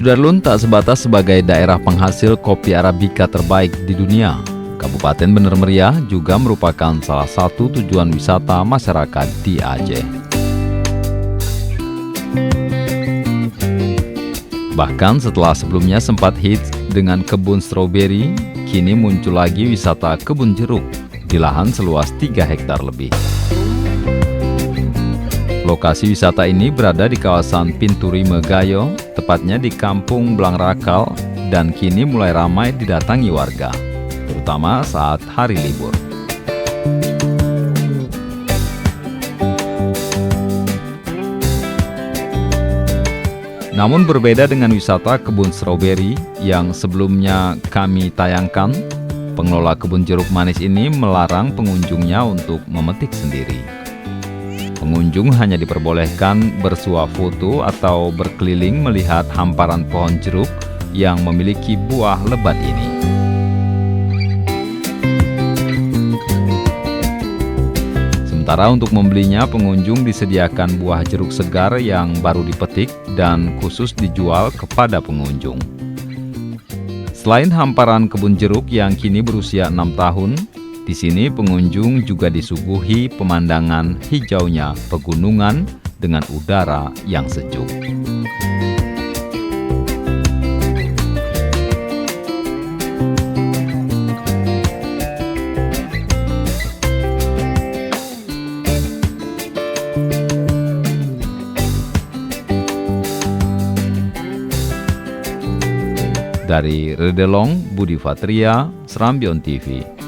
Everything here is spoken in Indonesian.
Sudarlun tak sebatas sebagai daerah penghasil kopi Arabica terbaik di dunia. Kabupaten Bener Meriah juga merupakan salah satu tujuan wisata masyarakat di Aceh. Bahkan setelah sebelumnya sempat hits dengan kebun stroberi, kini muncul lagi wisata kebun jeruk di lahan seluas 3 hektar lebih. Lokasi wisata ini berada di kawasan Pinturi Megayo, tepatnya di Kampung Blangrakal, dan kini mulai ramai didatangi warga, terutama saat hari libur. Namun berbeda dengan wisata kebun stroberi yang sebelumnya kami tayangkan, pengelola kebun jeruk manis ini melarang pengunjungnya untuk memetik sendiri. Pengunjung hanya diperbolehkan bersuah foto atau berkeliling melihat hamparan pohon jeruk yang memiliki buah lebat ini. Sementara untuk membelinya, pengunjung disediakan buah jeruk segar yang baru dipetik dan khusus dijual kepada pengunjung. Selain hamparan kebun jeruk yang kini berusia 6 tahun, di sini pengunjung juga disuguhi pemandangan hijaunya pegunungan dengan udara yang sejuk. Dari Redelong, Budi Fatria, Serambion TV.